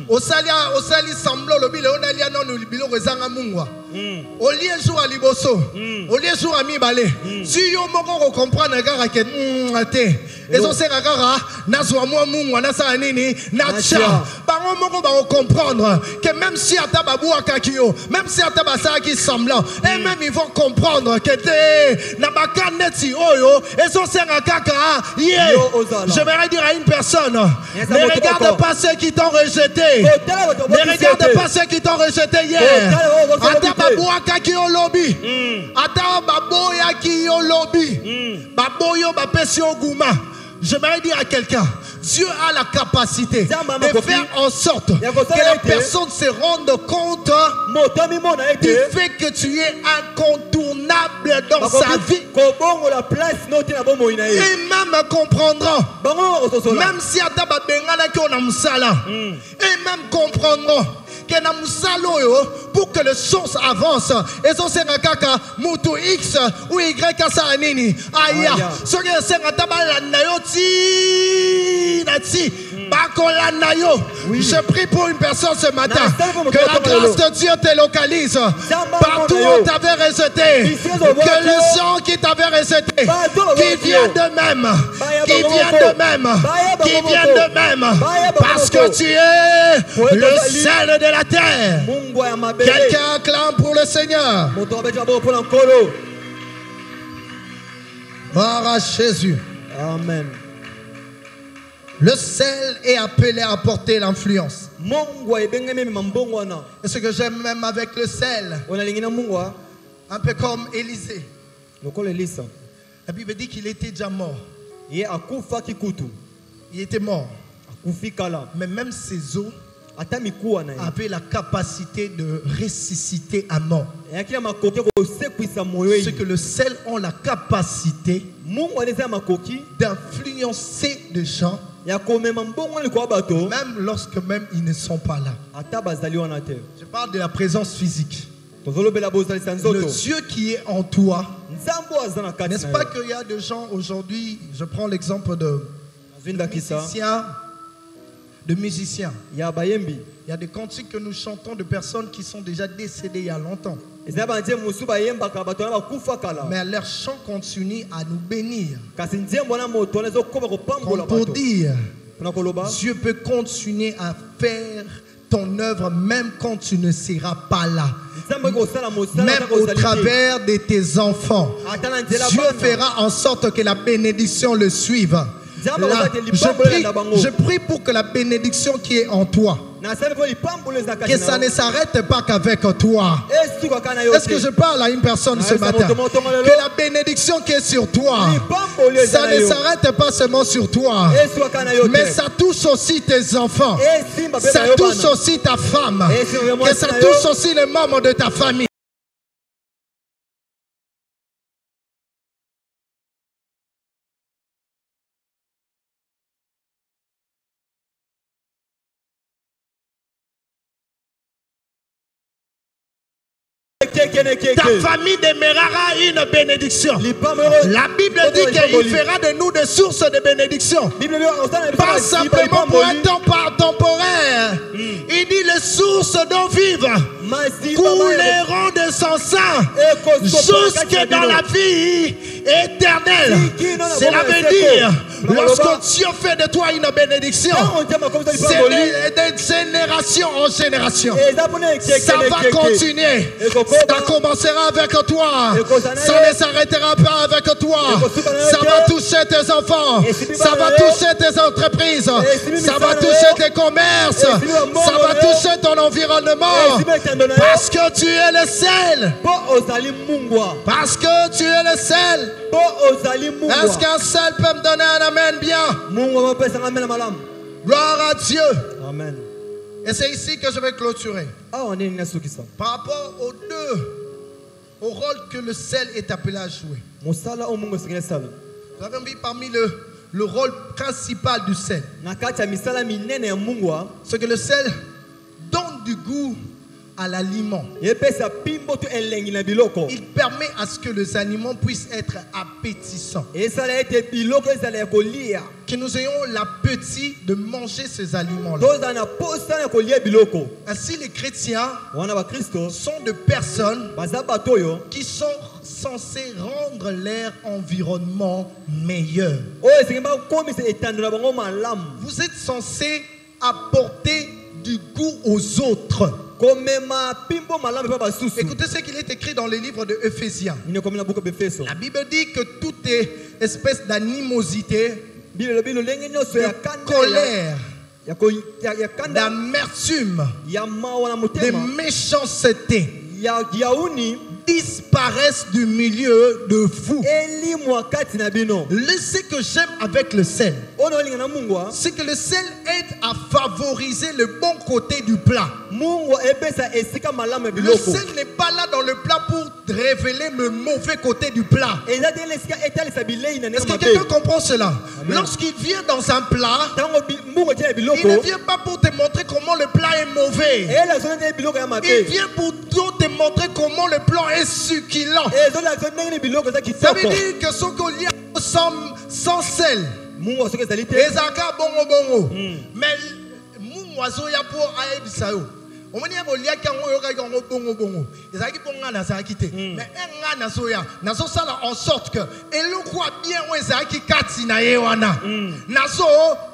osali samblo lo bile onalia non libilo rezanga mungwa. Au lieu jour à liboso, au lieu jour à mibale. Si yo moko comprendre gara ke te. Ezo se gara na zwa mo mungwa na sa nini na cha. Bango moko ba comprendre que même si atababu akakio, même si atabasa ki semblant, et même ils vont comprendre que te na bakaneti oyo ezo se kaka. Je vais dire à une personne, ne regarde pas ceux qui t'ont t'ont rejeté. Ne regarde pas ceux qui t'ont rejeté hier. Ata babouaka ki yo lobby. Ata baboya ki yo lobby. Baboyo bapesi oguma. J'aimerais dire à quelqu'un, Dieu a la capacité de faire en sorte que la personne se rende compte du fait que tu es incontournable dans sa vie. Et même comprendront, même si Ata babengana ki ona musala, et même comprendront que na musalo yo pour que le source avance et so senga kaka mutu X ou Y kasa nini aya so que senga tabala na yo ti na ti bakola na yo. Je prie pour une personne ce matin que la grâce de Dieu te localise partout où t'avais rejeté, que les gens qui t'avaient rejeté qui viennent de même, qui viennent de même, qui viennent de même, parce que tu es le sel de la terre. Quelqu'un acclame pour le Seigneur. Gloire à Jésus. Amen. Le sel est appelé à porter l'influence. Et ce que j'aime même avec le sel, un peu comme Élisée, la Bible dit qu'il était déjà mort. Il était mort. Mais même ses os avaient la capacité de ressusciter un mort. C'est que le sel a la capacité d'influencer des gens, même lorsque même ils ne sont pas là. Je parle de la présence physique. Le Dieu qui est en toi. N'est-ce pas qu'il y a des gens aujourd'hui, je prends l'exemple de musiciens. Il y a des cantiques que nous chantons de personnes qui sont déjà décédées il y a longtemps. Mais leur chant continue à nous bénir. Pour dire, Dieu peut continuer à faire ton œuvre même quand tu ne seras pas là. Même au travers de tes enfants. Dieu fera en sorte que la bénédiction le suive. Là, je prie pour que la bénédiction qui est en toi, que ça ne s'arrête pas qu'avec toi. Est-ce que je parle à une personne ce matin? Que la bénédiction qui est sur toi, ça ne s'arrête pas seulement sur toi, mais ça touche aussi tes enfants, ça touche aussi ta femme, que ça touche aussi les membres de ta famille. Ta famille demeurera une bénédiction. La Bible dit qu'il fera de nous des sources de bénédiction. Pas simplement pour un temps temporaire. Il dit les sources d'eau vive couleront de son sang jusque dans la vie éternelle. Cela veut dire, lorsque Dieu fait de toi une bénédiction, c'est de génération en génération. Ça va continuer. Ça commencera avec toi. Ça ne s'arrêtera pas avec toi. Ça va toucher tes enfants. Ça va toucher tes entreprises. Ça va toucher tes commerces. Ça va toucher ton environnement. Parce que tu es le sel. Parce que tu es le sel. Est-ce qu'un sel peut me donner un amen bien? Gloire à Dieu. Amen. Et c'est ici que je vais clôturer. Par rapport au rôle que le sel est appelé à jouer. Nous avons vu parmi le rôle principal du sel. C'est que le sel donne du goût à l'aliment. Il permet à ce que les aliments puissent être appétissants. Que nous ayons l'appétit de manger ces aliments-là. Ainsi, les chrétiens sont des personnes qui sont censées rendre leur environnement meilleur. Vous êtes censés apporter du goût aux autres. Écoutez ce qu'il est écrit dans le livre de Éphésiens. La Bible dit que toute espèce d'animosité, de colère, d'amertume, de méchanceté disparaissent du milieu de vous. Ce que j'aime avec le sel, c'est que le sel aide à favoriser le bon côté du plat. Le sel n'est pas là dans le plat pour révéler le mauvais côté du plat. Est-ce que quelqu'un comprend cela? Lorsqu'il vient dans un plat, il ne vient pas pour te montrer comment le plat est mauvais. Il vient pour te montrer comment le plat est succulent. Ça veut dire que ce qu'on y a sans sel, mais oiseau ya pour aïe on m'a dit que l'ia qui a un bongo ils a qui pour un nasa quitté mais un nasa soya naso ça en sorte que et le quoi bien on est qui katina yewana naso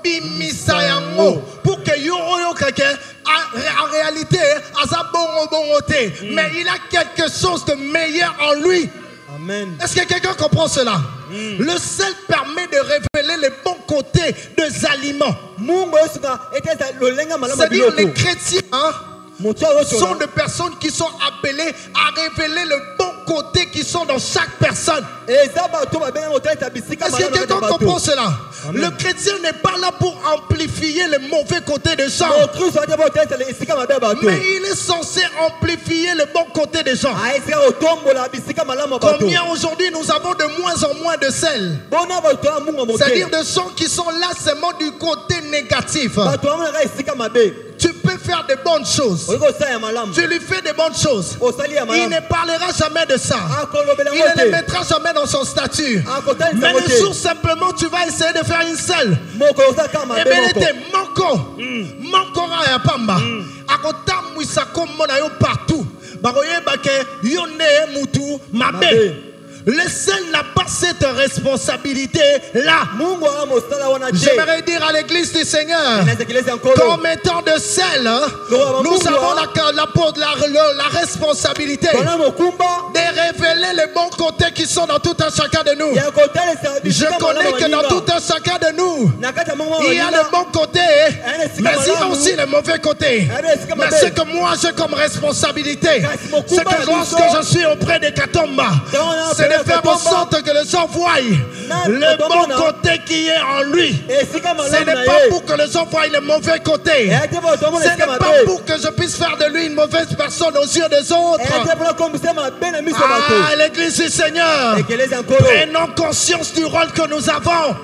bimisa yango pour que yo quelqu'un en réalité à sa bongoté mais il a quelque chose de meilleur en lui. Amen. Est-ce que quelqu'un comprend cela? Le sel permet de révéler les bons côtés des aliments. C'est-à-dire les chrétiens sont des personnes qui sont appelées à révéler le bon côté qui sont dans chaque personne. Est-ce que quelqu'un comprend cela? Amen. Le chrétien n'est pas là pour amplifier les mauvais côtés des gens, mais il est censé amplifier le bon côté des gens. Combien aujourd'hui nous avons de moins en moins de sel? C'est-à-dire de gens qui sont là seulement du côté négatif. Tu peux faire de bonnes choses. Tu lui fais de bonnes choses. Il ne parlera jamais de ça. Il ne le mettra jamais dans son statut. Mais le jour simplement tu vas essayer de faire une selle. Et bien il était manko ya pamba. Akota mwisako mona yo partout. Baroye bake yone mutu mabe. Le sel n'a pas cette responsabilité-là. J'aimerais dire à l'église du Seigneur, comme étant de sel, nous avons la responsabilité de révéler les bons côtés qui sont dans tout un chacun de nous. Je connais que dans tout un chacun de nous, il y a le bon côté, mais il y a aussi le mauvais côté. Mais ce que moi j'ai comme responsabilité, c'est que lorsque je suis auprès des Katomba, c'est de faire en sorte que les gens voient le bon côté qui est en lui. Ce n'est pas pour que les gens voient le mauvais côté. Ce n'est pas pour que je puisse faire de lui une mauvaise personne aux yeux des autres. Ah, l'église du Seigneur, prenons conscience du rôle que nous avons.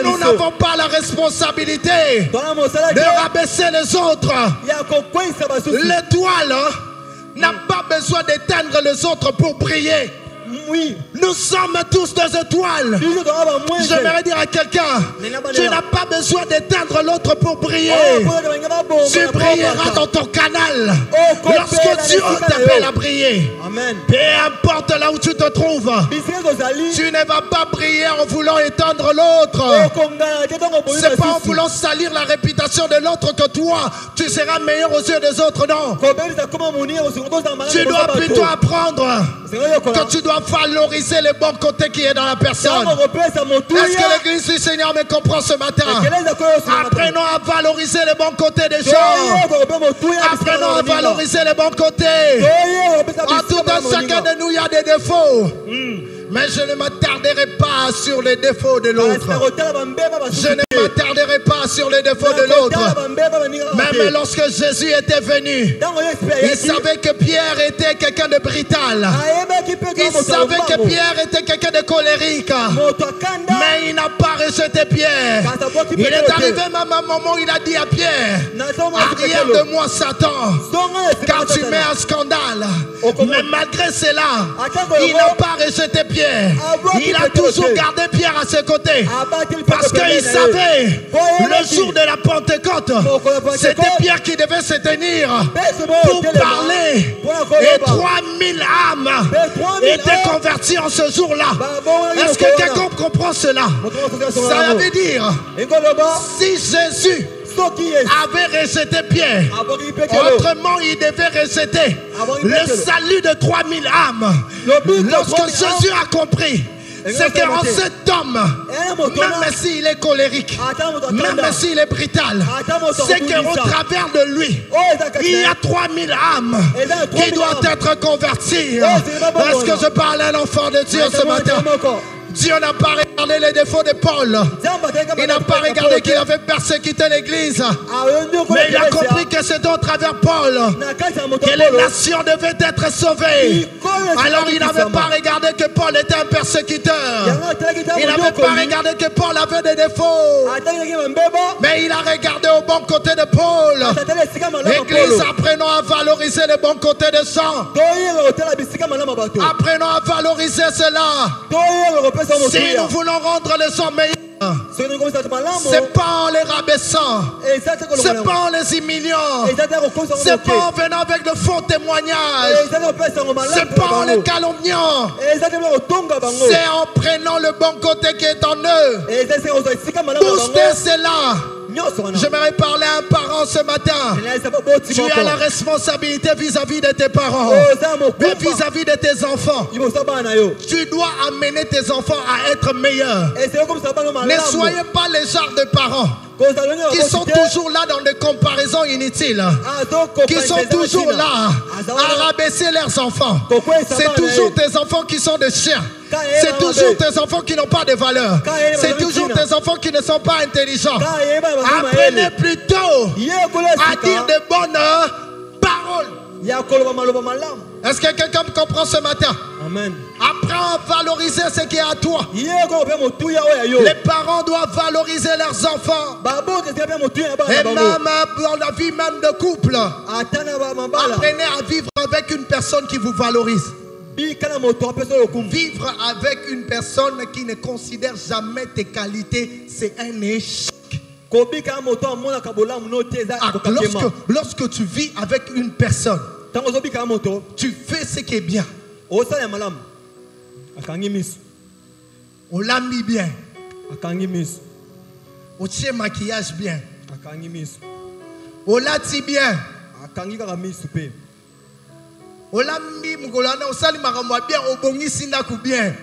Nous n'avons pas la responsabilité de rabaisser les autres. L'étoile n'a pas besoin d'éteindre les autres pour briller. Oui. Nous sommes tous des étoiles. J'aimerais dire à quelqu'un, tu n'as pas besoin d'éteindre l'autre pour briller. Tu brilleras dans ton canal lorsque Dieu t'appelle à briller. Amen. Peu importe là où tu te trouves, tu ne vas pas briller en voulant éteindre l'autre. C'est pas en voulant salir la réputation de l'autre que toi tu seras meilleur aux yeux des autres. Non. Tu dois plutôt apprendre que tu dois valoriser le bon côté qui est dans la personne. Est-ce que l'église du Seigneur me comprend ce matin? Apprenons à valoriser le bon côté des gens. Apprenons à valoriser le bon côté. En tout un chacun de nous, il y a des défauts. Mais je ne m'attarderai pas sur les défauts de l'autre. Je ne m'attarderai pas sur les défauts de l'autre. Même lorsque Jésus était venu, il savait que Pierre était quelqu'un de brutal. Il savait que Pierre était quelqu'un de colérique. Mais il n'a pas rejeté Pierre. Il est arrivé même à un moment où il a dit à Pierre, arrière de moi Satan, car tu mets un scandale. Mais malgré cela, il n'a pas rejeté Pierre. Il a toujours gardé Pierre à ses côtés. Parce qu'il savait, le jour de la Pentecôte, c'était Pierre qui devait se tenir pour parler. Et 3000 âmes étaient converties en ce jour-là. Est-ce que quelqu'un comprend cela? Ça veut dire, si Jésus avait rejeté Pierre, autrement il devait rejeter le salut de 3000 âmes. Lorsque Jésus a compris c'est que cet homme, même s'il est colérique, même s'il est brutal, c'est qu'au travers de lui, il y a 3000 âmes qui doivent être converties. Est-ce que je parle à l'enfant de Dieu ce matin? Dieu n'a pas regardé les défauts de Paul. Il n'a pas regardé qu'il avait persécuté l'église. Mais il a compris que c'est au travers Paul que les nations devaient être sauvées. Alors il n'avait pas regardé que Paul était un persécuteur. Il n'avait pas regardé que Paul avait des défauts. Mais il a regardé au bon côté de Paul. L'église, apprenons à valoriser le bon côté de sang. Apprenons à valoriser cela. Si nous voulons rendre le sang meilleur, c'est pas en les rabaissant, c'est pas en les humiliant, c'est pas en venant avec de faux témoignages, c'est pas en les calomniant, c'est en prenant le bon côté qui est en eux. Boostez cela. J'aimerais parler à un parent ce matin. Tu as la responsabilité vis-à-vis de tes parents, mais vis-à-vis de tes enfants. Tu dois amener tes enfants à être meilleurs. Ne soyez pas les genres de parents qui sont toujours là dans des comparaisons inutiles, qui sont toujours là à rabaisser leurs enfants. C'est toujours tes enfants qui sont des chiens. C'est toujours tes enfants qui n'ont pas de valeur. C'est toujours tes enfants qui ne sont pas intelligents. Apprenez plutôt à dire de bonnes paroles. Est-ce que quelqu'un me comprend ce matin? Amen. Apprends à valoriser ce qui est à toi. Les parents doivent valoriser leurs enfants. Et même dans la vie même de couple, apprenez à vivre avec une personne qui vous valorise. Vivre avec une personne qui ne considère jamais tes qualités, c'est un échec. Lorsque tu vis avec une personne, tu fais ce qui est bien. On l'a mis bien. On tient maquillage bien. On l'a dit bien. On l'a mis mugolana, on sali makamwa bien, on bongi sinaku bien.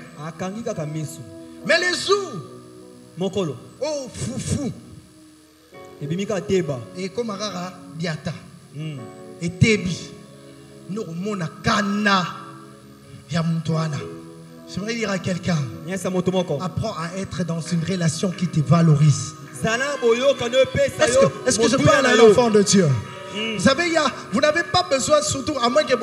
Mais les jours, oh foufou. Et comme Arara Biata. Et Tebi. Nous on a Kana. Yamutwana. J'aimerais dire à quelqu'un, apprends à être dans une relation qui te valorise. Est-ce que je parle à l'enfant de Dieu? Vous savez, vous n'avez pas besoin, surtout à moins que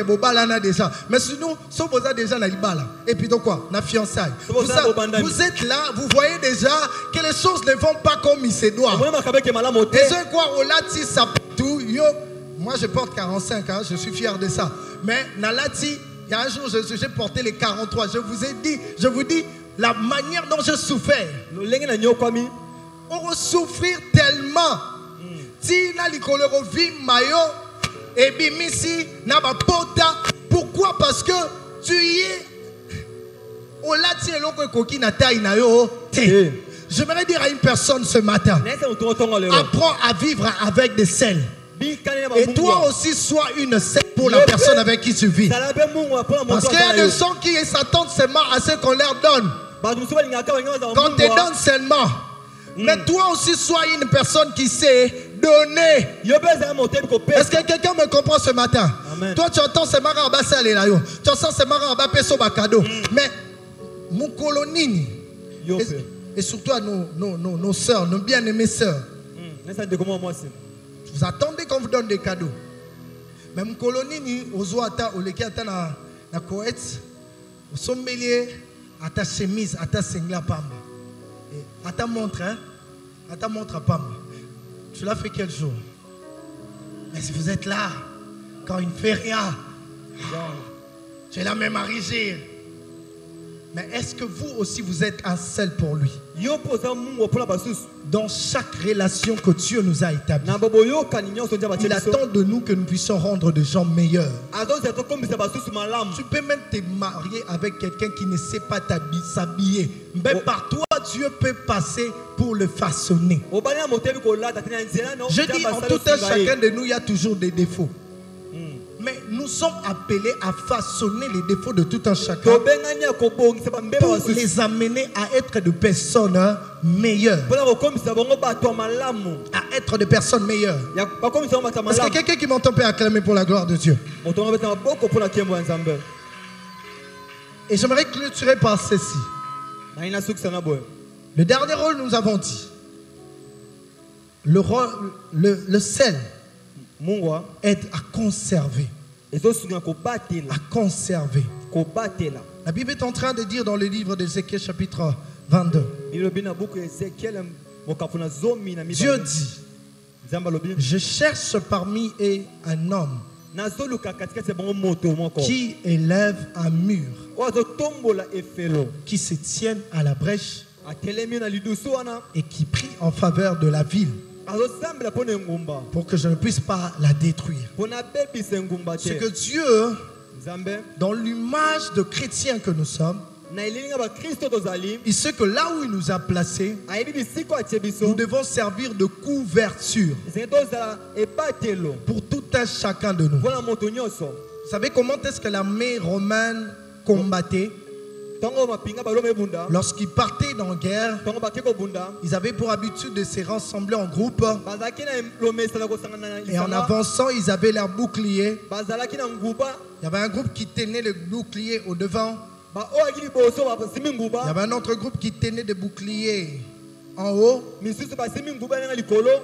vous balana déjà. Mais sinon, si vous avez déjà la libala. Et puis donc quoi? La fiançailles. Vous êtes là, vous voyez déjà que les choses ne vont pas comme il se doit. Et c'est quoi? Moi je porte 45 ans, je suis fier de ça. Mais Nalati, il y a un jour, j'ai porté les 43. Je vous dis, la manière dont je souffrais. On va souffrir tellement. Pourquoi? Parce que tu y es. J'aimerais dire à une personne ce matin, apprends à vivre avec des selles. Et toi aussi sois une selle pour la personne avec qui tu vis. Parce qu'il y a des gens qui s'attendent seulement à ce qu'on leur donne. Quand tu donnes seulement. Mais toi aussi sois une personne qui sait donner. Est-ce que quelqu'un me comprend ce matin? Amen. Toi tu entends ces marins à tu entends ces marins à peso bakado. Mais mon colonine et surtout à nos soeurs, nos bien-aimées soeurs. Vous attendez qu'on vous donne des cadeaux. Mais mon colonine ozoata olekata na Koweït, au sommelier à ta chemise, à ta singla pamba. À ta montre, hein? À ta montre à Pam. Tu l'as fait quel jour? Mais si vous êtes là, quand il ne fait rien, tu es là même à régir. Mais est-ce que vous aussi vous êtes un seul pour lui? Dans chaque relation que Dieu nous a établie, il attend de nous que nous puissions rendre des gens meilleurs. Tu peux même te marier avec quelqu'un qui ne sait pas s'habiller. Mais par toi, Dieu peut passer pour le façonner. Je dis en tout un chacun de nous, il y a toujours des défauts. Mais nous sommes appelés à façonner les défauts de tout un chacun pour les amener à être de personnes meilleures. À être de personnes meilleures. Est-ce que quelqu'un qui m'entend peut acclamer pour la gloire de Dieu? Et j'aimerais clôturer par ceci. Le dernier rôle, nous avons dit. Le sel aide à conserver. À conserver. La Bible est en train de dire dans le livre d'Ézéchiel chapitre 22. Dieu dit, je cherche parmi eux un homme qui élève un mur, qui se tienne à la brèche et qui prie en faveur de la ville pour que je ne puisse pas la détruire. C'est que Dieu, dans l'image de chrétiens que nous sommes, il sait que là où il nous a placés, nous devons servir de couverture pour tout un chacun de nous. Vous savez comment est-ce que l'armée romaine combattait? Lorsqu'ils partaient dans la guerre, ils avaient pour habitude de se rassembler en groupe. Et en avançant, ils avaient leur bouclier. Il y avait un groupe qui tenait le bouclier au devant. Il y avait un autre groupe qui tenait des boucliers en haut.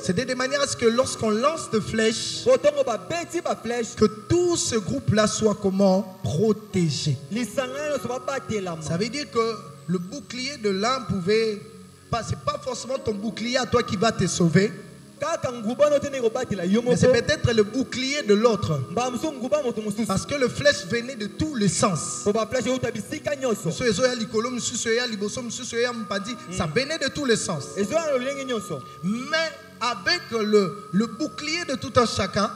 C'était de manière à ce que lorsqu'on lance de flèches, que tout ce groupe-là soit comment? Protégé. Ça veut dire que le bouclier de l'un pouvait pas, c'est pas forcément ton bouclier à toi qui va te sauver, mais c'est peut-être le bouclier de l'autre. Parce que le flèche venait de tous les sens. Ça venait de tous les sens. Mais avec le bouclier de tout un chacun,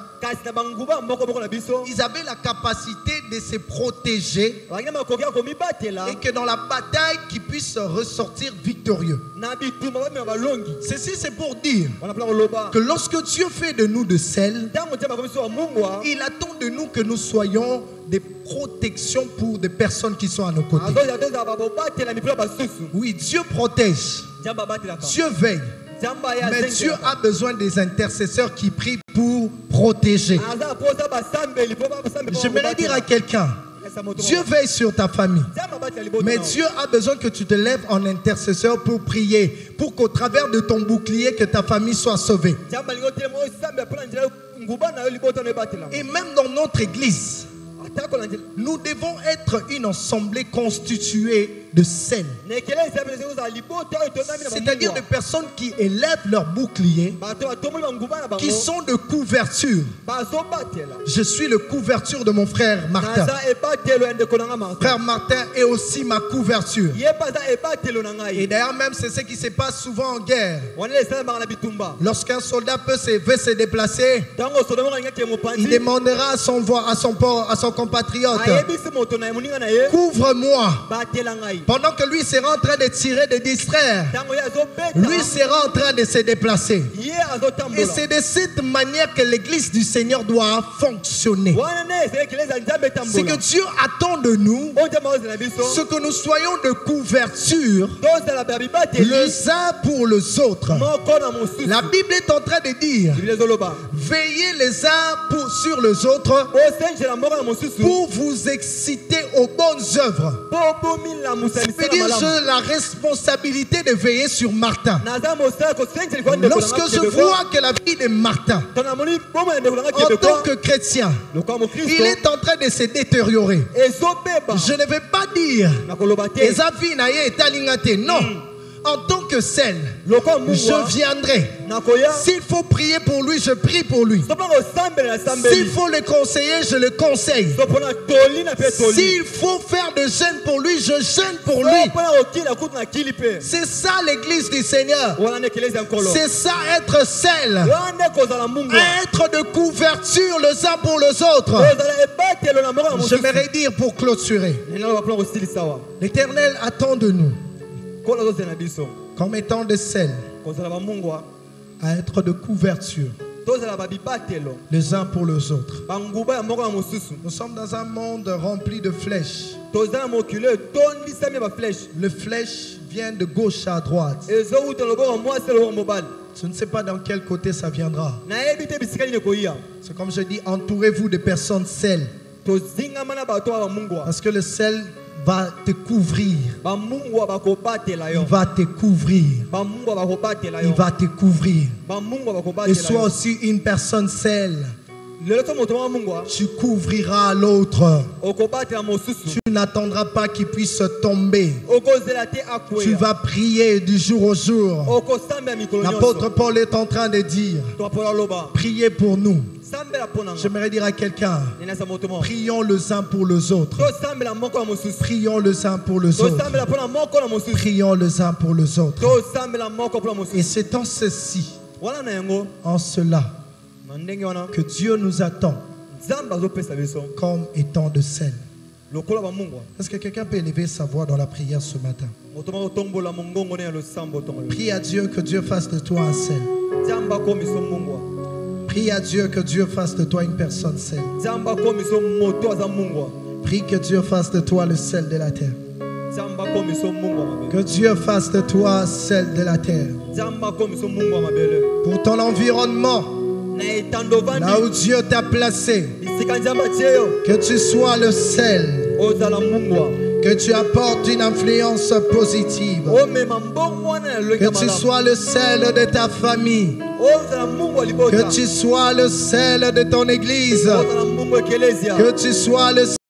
ils avaient la capacité de se protéger et que dans la bataille, qu'ils puissent ressortir victorieux. Ceci, c'est pour dire que lorsque Dieu fait de nous de sel, il attend de nous que nous soyons des protections pour des personnes qui sont à nos côtés. Oui, Dieu protège, Dieu veille. Mais Dieu a besoin des intercesseurs qui prient pour protéger. J'aimerais dire à quelqu'un, Dieu veille sur ta famille, mais Dieu a besoin que tu te lèves en intercesseur pour prier, pour qu'au travers de ton bouclier, que ta famille soit sauvée. Et même dans notre église, nous devons être une assemblée constituée de sel. C'est-à-dire des personnes qui élèvent leur bouclier, qui sont de couverture. Je suis le couverture de mon frère Martin. Frère Martin est aussi ma couverture. Et d'ailleurs même c'est ce qui se passe souvent en guerre. Lorsqu'un soldat veut se déplacer, il demandera à son compatriote, couvre-moi. Pendant que lui sera en train de tirer, de distraire, lui sera en train de se déplacer. Et c'est de cette manière que l'église du Seigneur doit fonctionner. C'est que Dieu attend de nous ce que nous soyons de couverture les uns pour les autres. La Bible est en train de dire, veillez les uns sur les autres pour vous exciter aux bonnes œuvres. C'est-à-dire j'ai la responsabilité de veiller sur Martin. Lorsque je vois que la vie de Martin, en tant que chrétien, il est en train de se détériorer, je ne vais pas dire non. En tant que sel, je viendrai. S'il faut prier pour lui, je prie pour lui. S'il faut le conseiller, je le conseille. S'il faut faire de jeûne pour lui, je jeûne pour lui. C'est ça l'église du Seigneur. C'est ça être sel. Être de couverture les uns pour les autres. J'aimerais dire pour clôturer, l'Éternel attend de nous, comme étant de sel, à être de couverture les uns pour les autres. Nous sommes dans un monde rempli de flèches. Les flèches viennent de gauche à droite. Je ne sais pas dans quel côté ça viendra. C'est comme je dis, entourez-vous de personnes celles. Parce que le sel va te couvrir. Il va te couvrir. Il va te couvrir. Et sois aussi une personne celle. Tu couvriras l'autre. Tu n'attendras pas qu'il puisse tomber. Tu vas prier du jour au jour. L'apôtre Paul est en train de dire, priez pour nous. J'aimerais dire à quelqu'un, prions les uns pour les autres. Prions les uns pour les autres. Prions les uns pour les autres. Et c'est en ceci, en cela, que Dieu nous attend comme étant de sel. Est-ce que quelqu'un peut élever sa voix dans la prière ce matin? Prie à Dieu que Dieu fasse de toi un sel. Prie à Dieu que Dieu fasse de toi une personne saine. Prie que Dieu fasse de toi le sel de la terre. Que Dieu fasse de toi sel de la terre. Pour ton environnement, là où Dieu t'a placé, que tu sois le sel. Que tu apportes une influence positive. Que tu sois le sel de ta famille. Que tu sois le sel de ton église. Que tu sois le